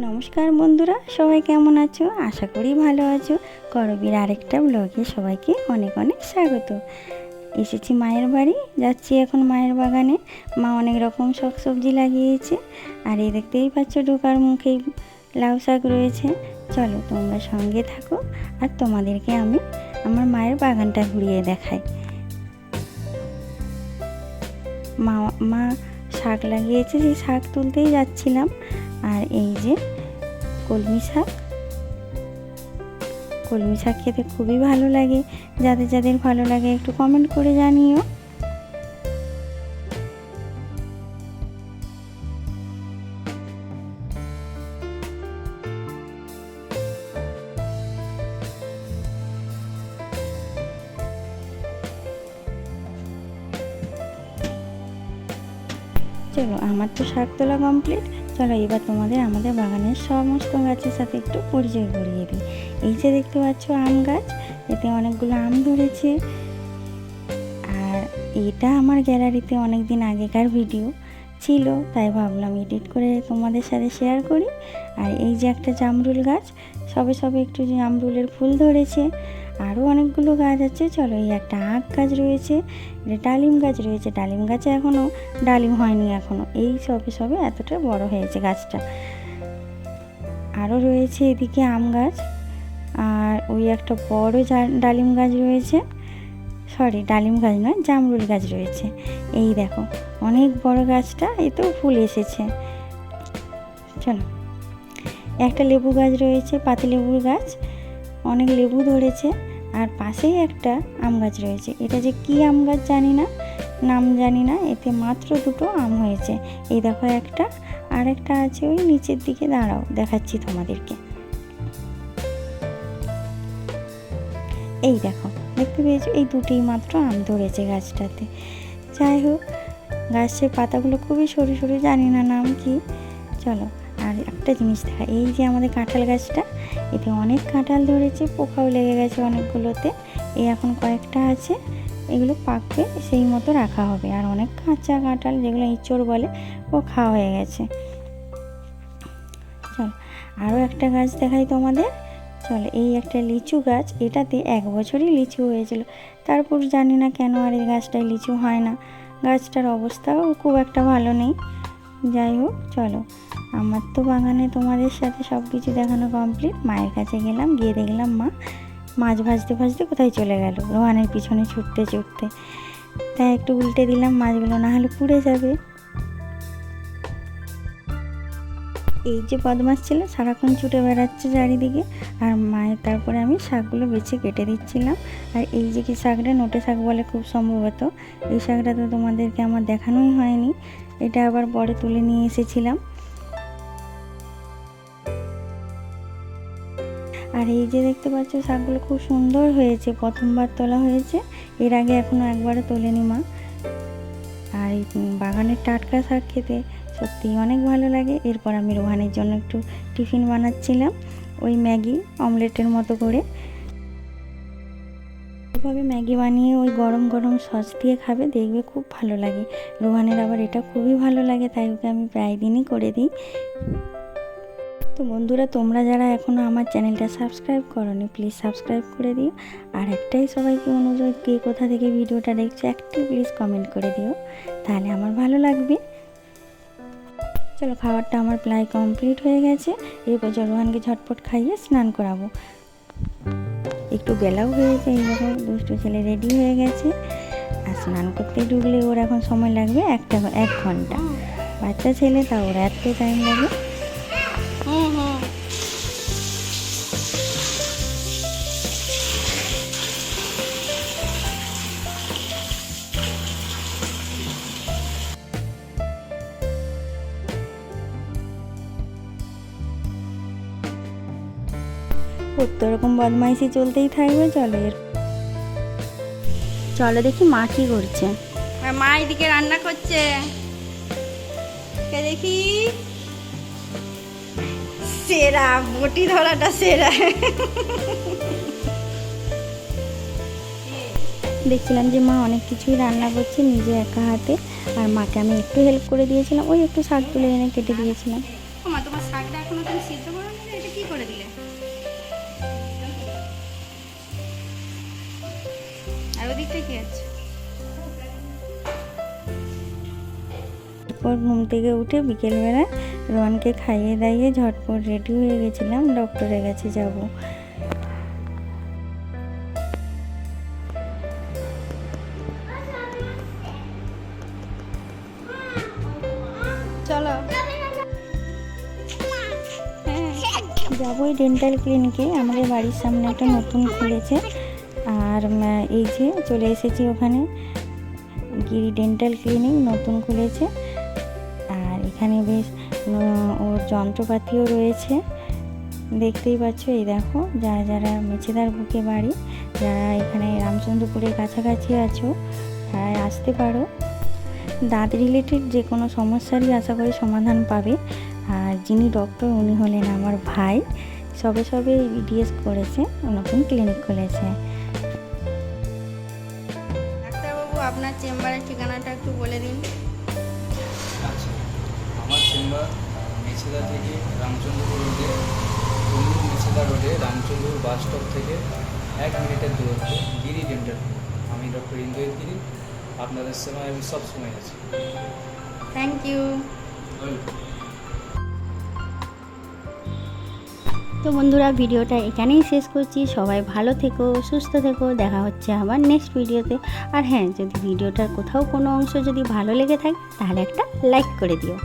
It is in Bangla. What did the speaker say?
নমস্কার বন্ধুরা, সবাই কেমন আছো? আশা করি ভালো আছো। করবীর আরেকটা ব্লগে সবাইকে অনেক অনেক স্বাগত। এসেছি মায়ের বাড়ি, যাচ্ছি এখন মায়ের বাগানে। মা অনেক রকম সবজি লাগিয়েছে, আর এই দেখতেই পাচ্ছ ঢোকার মুখেই লাউ শাক রয়েছে। চলো তোমরা সঙ্গে থাকো, আর তোমাদেরকে আমি আমার মায়ের বাগানটা ঘুরিয়ে দেখাই। মা শাক লাগিয়েছে, সেই শাক তুলতেই যাচ্ছিলাম। আর এই যে কলমি শাক খেতে খুবই ভালো লাগে। যাদের যাদের ভালো লাগে একটু কমেন্ট করে জানিও। চলো, আমার তো শাক তোলা কমপ্লিট। চলো এবার তোমাদের আমাদের বাগানের সমস্ত গাছের সাথে একটু পরিচয় করিয়ে দিই। এই যে দেখতে পাচ্ছ আম গাছ, এতে অনেকগুলো আম ধরেছে। আর এটা আমার গ্যালারিতে অনেক দিন আগেকার ভিডিও ছিল, তাই ভাবলাম এডিট করে তোমাদের সাথে শেয়ার করি। আর এই যে একটা জামরুল গাছ, সবে একটু জামরুলের ফুল ধরেছে। আরও অনেকগুলো গাছ আছে। চলো, এই একটা আখ গাছ রয়েছে, ডালিম গাছ রয়েছে। ডালিম গাছে এখনও ডালিম হয়নি, এখনও এই সবে এতটা বড় হয়েছে গাছটা। আরও রয়েছে এদিকে আম গাছ, আর ওই একটা বড় ডালিম গাছ রয়েছে। সরি, ডালিম গাছ নয়, জামরুল গাছ রয়েছে। এই দেখো অনেক বড় গাছটা, এতেও ফুল এসেছে। চলো, একটা লেবু গাছ রয়েছে, পাতিলেবুর গাছ, অনেক লেবু ধরেছে। আর পাশেই একটা আম গাছ রয়েছে। এটা যে কি আম গাছ জানি না, নাম জানি না। এতে মাত্র দুটো আম হয়েছে। এই দেখো একটা, আর একটা আছে ওই নিচের দিকে, দাঁড়াও দেখাচ্ছি তোমাদেরকে। এই দেখো, দেখতে পেয়েছো, এই দুটোই মাত্র আম ধরেছে গাছটাতে। যাই হোক, গাছের পাতাগুলো খুবই সরু সরু, জানি না নাম কি। চলো, আর একটা জিনিস দেখা, এই যে আমাদের কাঁঠাল গাছটা, এতে অনেক কাঁঠাল ধরেছে, পোকাও লেগে গেছে অনেকগুলোতে। এই এখন কয়েকটা আছে, এগুলো পাকবে সেই মতো রাখা হবে। আর অনেক কাঁচা কাঁঠাল, যেগুলো ইঁচড় বলে, ও খাওয়া হয়ে গেছে। চলো, আরও একটা গাছ দেখাই তোমাদের। চলো, এই একটা লিচু গাছ, এটাতে 1 বছরই লিচু হয়েছিল। তারপর জানি না কেন আর এই গাছটায় লিচু হয় না। গাছটার অবস্থাও খুব একটা ভালো নেই। যাই হোক, চলো, আমার তো বাগানে তোমাদের সাথে সব কিছু দেখানো কমপ্লিট। মায়ের কাছে গেলাম, গিয়ে দেখলাম মা মাছ ভাজতে কোথায় চলে গেল, রোহানের পিছনে ছুটতে। তাই একটু উল্টে দিলাম, মাছগুলো না হলে পুড়ে যাবে। এই যে বদমাস ছেলে সারাক্ষণ ছুটে বেড়াচ্ছে চারিদিকে। আর মায়ের তারপরে আমি শাকগুলো বেছে কেটে দিচ্ছিলাম। আর এই যে কি শাকটা, নোটে শাক বলে খুব সম্ভবত। এই শাকটা তো তোমাদেরকে আমার দেখানোই হয়নি, এটা আবার পরে তুলে নিয়ে এসেছিলাম। আর এই যে দেখতে পাচ্ছ শাকগুলো খুব সুন্দর হয়েছে, প্রথমবার তোলা হয়েছে, এর আগে এখনও একবারও তোলেনি মা। আর এই বাগানের টাটকা শাক খেতে সত্যিই অনেক ভালো লাগে। এরপর আমি রোহানের জন্য একটু টিফিন বানাচ্ছিলাম, ওই ম্যাগি অমলেটের মতো করে। এভাবে ম্যাগি বানিয়ে ওই গরম গরম সস দিয়ে খাবে, দেখবে খুব ভালো লাগে। রোহানের আবার এটা খুবই ভালো লাগে, তাই ওকে আমি প্রায় দিনই করে দিই। তো বন্ধুরা, তোমরা যারা এখনও আমার চ্যানেলটা সাবস্ক্রাইব করোনি, প্লিজ সাবস্ক্রাইব করে দিও। আর একটাই সবাইকে অনুরোধ, কে কোথা থেকে ভিডিওটা দেখছো একটু প্লিজ কমেন্ট করে দিও, তাহলে আমার ভালো লাগবে। চলো, খাবারটা আমার প্রায় কমপ্লিট হয়ে গেছে। এরপর রোহানকে ঝটপট খাইয়ে স্নান করাবো। একটু বেলাও হয়েছে, এই দেখো দুষ্টু ছেলে রেডি হয়ে গেছে। আর স্নান করতে ঢুকলে ওর এখন সময় লাগবে 1 ঘন্টা। বাচ্চা ছেলে, তা ওর এত টাইম লাগে। কত রকম বদমাইশি চলতেই থাকবে। চলো দেখি মা কি করছে। মা এদিকে রান্না করছে, দেখি। সেরা বটি ধরাটা সেরা। দেখছিলাম যে মা অনেক কিছুই রান্না করছে নিজে একা হাতে, আর মাকে আমি একটু হেল্প করে দিয়েছিলাম, ওই একটু শাক তুলে এনে কেটে দিয়েছিলাম। তোমার শাকটা এখনো তুমি ওদিকটা কি আছে? এরপর ঘুম থেকে উঠে বিকেলবেলা রোয়ানকে খাইয়ে দাইয়ে ঝটপট রেডি হয়ে গেছিলাম, ডক্টরের কাছে যাব। চলো। যাবো এই ডেন্টাল ক্লিনিকে, আমাদের বাড়ির সামনে একটা নতুন খুলেছে। আর এই যে চলে এসেছি ওখানে, গিরি ডেন্টাল ক্লিনিক নতুন খুলেছে। আর এখানে বেশ ওর যন্ত্রপাতিও রয়েছে, দেখতেই পাচ্ছ। এই দেখো, যারা যারা মেছেদার বুকে বাড়ি, যারা এখানে রামচন্দ্রপুরের কাছাকাছি আছো তারা আসতে পারো। দাঁত রিলেটেড যে কোনো সমস্যারই আশা করি সমাধান পাবে। আর যিনি ডক্টর উনি হলেন আমার ভাই, সবে সবে বিডিএস করেছে, নতুন ক্লিনিক খুলেছে। ডাক্তারবাবু, আপনার চেম্বারের ঠিকানাটা একটু বলে দিন। আচ্ছা, আমার চেম্বার মেছেদা থেকে রামচন্দ্রপুর রোডে, তমলুক মেছেদা রোডে রামচন্দ্রপুর বাস স্টপ থেকে 1 মিনিটের দূরত্বে, গিরি ডেন্টাল। আমি ডক্টর ইন্দ্রজিৎ গিরি, আপনাদের সেবায় আমি সব সময় আছি। Thank you. তো বন্ধুরা, ভিডিওটা এখানেই শেষ করছি। সবাই ভালো থেকো, সুস্থ থেকো, দেখা হচ্ছে আবার নেক্সট ভিডিওতে। আর হ্যাঁ, যদি ভিডিওটার কোথাও কোনো অংশ যদি ভালো লেগে থাকে তাহলে একটা লাইক করে দিও।